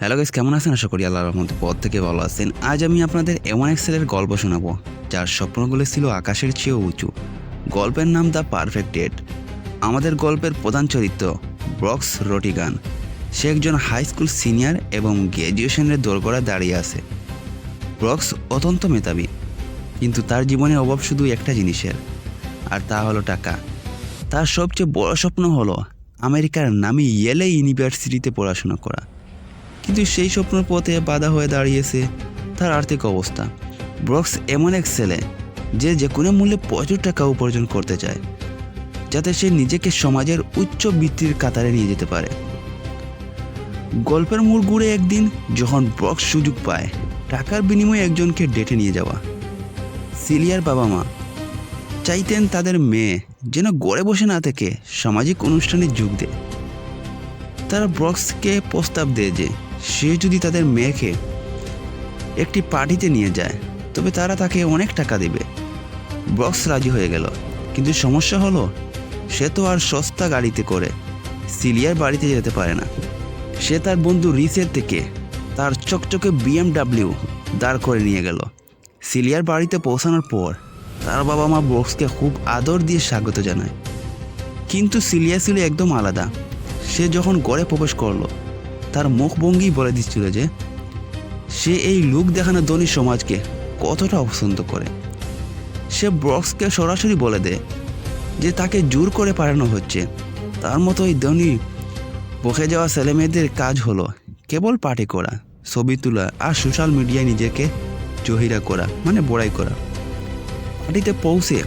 Hello guys, কেমন আছেন? আশা করি আল্লাহর রহমতে পথ থেকে ভালো আছেন। আজ আমি আপনাদের এমন এক ছেলের গল্প শোনাবো যার স্বপ্নগুলো ছিল আকাশের চেয়েও উঁচু। গল্পের নাম দ্য পারফেক্ট ডেট। আমাদের গল্পের প্রধান চরিত্র ব্রক্স রটিগান। সে একজন হাই স্কুল সিনিয়র এবং গ্র্যাজুয়েশনের দোরগোড়ায় দাঁড়িয়ে আছে। ব্রক্স অত্যন্ত মেধাবী, কিন্তু তার জীবনে অভাব শুধু একটা জিনিসের, আর তা হলো টাকা। তার সবচেয়ে বড় স্বপ্ন হলো আমেরিকার নামী ইয়েলে ইউনিভার্সিটিতে পড়াশোনা করা। কিন্তু সেই স্বপ্নের পথে বাধা হয়ে দাঁড়িয়েছে তার আর্থিক অবস্থা। ব্রক্স এমন এক ছেলে যে কোনো মূল্যে প্রচুর টাকা উপার্জন করতে চায়, যাতে সে নিজেকে সমাজের উচ্চ বৃত্তির কাতারে নিয়ে যেতে পারে। গল্পের মূল ঘুরে একদিন যখন ব্রক্স সুযোগ পায় টাকার বিনিময়ে একজনকে ডেটে নিয়ে যাওয়া। সিলিয়ার বাবা মা চাইতেন তাদের মেয়ে যেন গড়ে বসে না থেকে সামাজিক অনুষ্ঠানে যোগ দেয়। তারা ব্রক্সকে প্রস্তাব দেয় যে সে যদি তাদের মেয়েকে একটি পার্টিতে নিয়ে যায় তবে তারা তাকে অনেক টাকা দেবে। ব্রক্স রাজি হয়ে গেল, কিন্তু সমস্যা হলো সে তো আর সস্তা গাড়িতে করে সিলিয়ার বাড়িতে যেতে পারে না। সে তার বন্ধু রিসের থেকে তার চকচকে BMW দাঁড় করে নিয়ে গেল। সিলিয়ার বাড়িতে পৌঁছানোর পর তার বাবা মা ব্রক্সকে খুব আদর দিয়ে স্বাগত জানায়, কিন্তু সিলিয়া ছিল একদম আলাদা। সে যখন ঘরে প্রবেশ করলো তার মুখভঙ্গি বলে দিচ্ছিল যে সে এই লুক দেখানো ধনী সমাজকে কতটা অপছন্দ করে। সে ব্রক্সকে সরাসরি বলে দেয় যে তাকে জোর করে পাঠানো হচ্ছে। তার মতো এই ধনী বকে যাওয়া ছেলেমেয়েদের কাজ হলো কেবল পার্টি করা, ছবি তোলা আর সোশ্যাল মিডিয়ায় নিজেকে জহিরা করা, মানে বড়াই করা। পার্টিতে পৌঁছে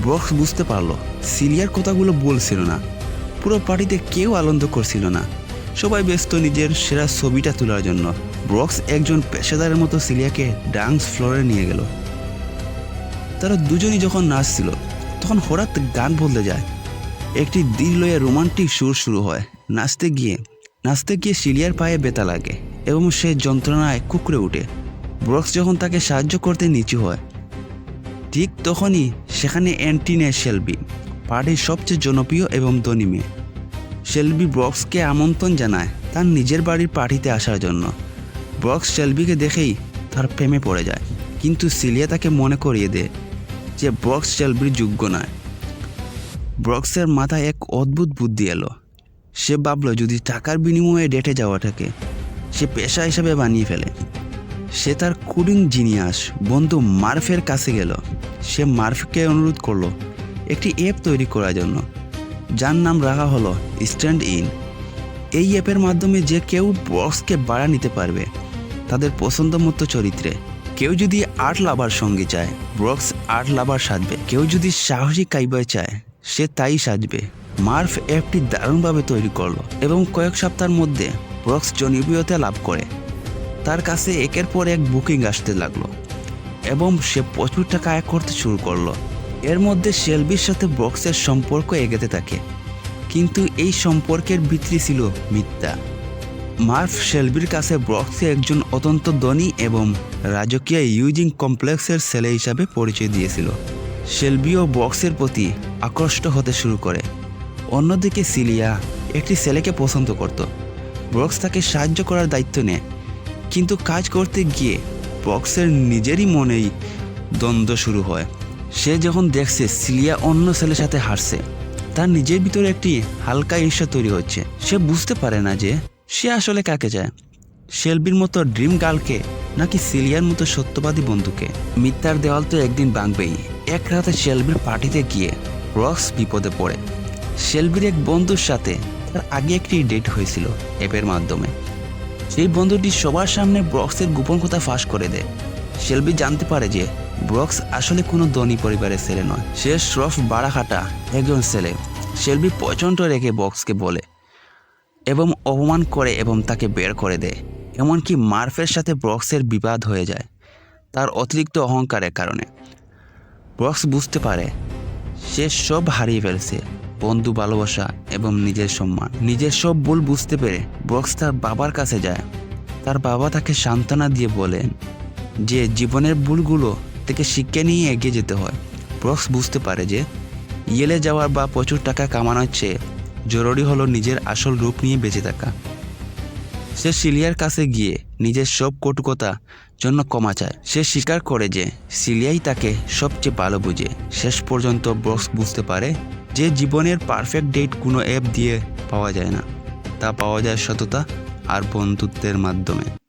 ব্রক্স বুঝতে পারলো সিলিয়ার কথাগুলো বলছিল না। পুরো পার্টিতে কেউ আনন্দ করছিল না, সবাই ব্যস্ত নিজের সেরা ছবিটা তোলার জন্য। ব্রক্স একজন পেশাদারের মতো সিলিয়াকে ডান্স ফ্লোরে নিয়ে গেল। তারা দুজনই যখন নাচছিল তখন হঠাৎ গান বদলে যায়। একটি দিল লয়ে রোমান্টিক সুর শুরু হয়। নাচতে গিয়ে সিলিয়ার পায়ে ব্যথা লাগে এবং সে যন্ত্রণায় কুঁকড়ে ওঠে। ব্রক্স যখন তাকে সাহায্য করতে নিচু হয়, ঠিক তখনই সেখানে অ্যান্টিনে শেলবি, পার্টির সবচেয়ে জনপ্রিয় এবং ধনী মেয়ে। শেলবি ব্রক্সকে আমন্ত্রণ জানায় তার নিজের বাড়ির পার্টিতে আসার জন্য। ব্রক্স শেলবিকে দেখেই তার প্রেমে পড়ে যায়, কিন্তু সিলিয়া তাকে মনে করিয়ে দেয় যে ব্রক্স শেলবির যোগ্য নয়। ব্রক্সের মাথায় এক অদ্ভুত বুদ্ধি এলো। সে ভাবল যদি টাকার বিনিময়ে ডেটে যাওয়াটাকে সে পেশা হিসেবে বানিয়ে ফেলে। সে তার কুডিং জিনিয়াস বন্ধু মার্ফের কাছে গেল। সে মার্ফকে অনুরোধ করলো একটি অ্যাপ তৈরি করার জন্য, যার নাম রাখা হলো স্ট্যান্ড ইন। এই অ্যাপের মাধ্যমে যে কেউ ব্রক্সকে ভাড়া নিতে পারবে তাদের পছন্দ মতো চরিত্রে। কেউ যদি আর্ট লাভার সঙ্গী চায় ব্রক্স আর্ট লাভার সাজবে, কেউ যদি সাহসী কাইবয় চায় সে তাই সাজবে। মার্ফ অ্যাপটি দারুণভাবে তৈরি করলো এবং কয়েক সপ্তাহের মধ্যে ব্রক্স জনপ্রিয়তা লাভ করে। তার কাছে একের পর এক বুকিং আসতে লাগলো এবং সে প্রচুর টাকা আয় করতে শুরু করলো। এর মধ্যে শেলবির সাথে ব্রক্সের সম্পর্ক এগোতে থাকে, কিন্তু এই সম্পর্কের ভিত্তি ছিল মিথ্যা। মার্ফ শেলবির কাছে ব্রক্সকে একজন অত্যন্ত ধনী এবং রাজকীয় ইউজিং কমপ্লেক্সের ছেলে হিসাবে পরিচয় দিয়েছিল। শেলবিও ব্রক্সের প্রতি আকৃষ্ট হতে শুরু করে। অন্যদিকে সিলিয়া একটি ছেলেকে পছন্দ করত। ব্রক্স তাকে সাহায্য করার দায়িত্ব নেয়, কিন্তু কাজ করতে গিয়ে ব্রক্সের নিজেরই মনেই দ্বন্দ্ব শুরু হয়। সে যখন দেখছে সিলিয়া অন্য ছেলের সাথে হারছে, তার নিজের ভিতরে একটি হালকা ঈর্ষা তৈরি হচ্ছে। সে বুঝতে পারে না যে সে আসলে কাকে চায়, শেলবির মতো ড্রিম গার্লকে নাকি সিলিয়ার মতো সত্যবাদী বন্ধুকে। মিথ্যার দেওয়াল তো একদিন ভাঙবেই। এক রাতে শেলবির পার্টিতে গিয়ে ব্রক্স বিপদে পড়ে। শেলবির এক বন্ধুর সাথে তার আগে একটি ডেট হয়েছিল অ্যাপের মাধ্যমে। সেই বন্ধুটি সবার সামনে ব্রক্সের গোপন কথা ফাঁস করে দেয়। শেলবি জানতে পারে যে ব্রক্স আসলে কোনো ধনী পরিবারের ছেলে নয়, সে স্রফ বাড়াখাটা একজন ছেলে। শেলবি প্রচণ্ড রেখে ব্রক্সকে বলে এবং অপমান করে এবং তাকে বের করে দেয়। এমনকি মার্ফের সাথে ব্রক্সের বিবাদ হয়ে যায় তার অতিরিক্ত অহংকারের কারণে। ব্রক্স বুঝতে পারে সে সব হারিয়ে ফেলছে, বন্ধু, ভালোবাসা এবং নিজের সম্মান। নিজের সব ভুল বুঝতে পেরে ব্রক্স তার বাবার কাছে যায়। তার বাবা তাকে সান্ত্বনা দিয়ে বলেন যে জীবনের ভুলগুলো থেকে শিক্ষা নিয়ে এগিয়ে যেতে হয়। ব্রক্স বুঝতে পারে যে ইয়েলে যাওয়ার বা প্রচুর টাকা কামানোর চেয়ে জরুরি হলো নিজের আসল রূপ নিয়ে বেঁচে থাকা। সে সিলিয়ার কাছে গিয়ে নিজের সব কটুকতা জন্য ক্ষমা চায়। সে স্বীকার করে যে সিলিয়াই তাকে সবচেয়ে ভালো বুঝে। শেষ পর্যন্ত ব্রুকস বুঝতে পারে যে জীবনের পারফেক্ট ডেট কোনো অ্যাপ দিয়ে পাওয়া যায় না, তা পাওয়া যায় সততা আর বন্ধুত্বের মাধ্যমে।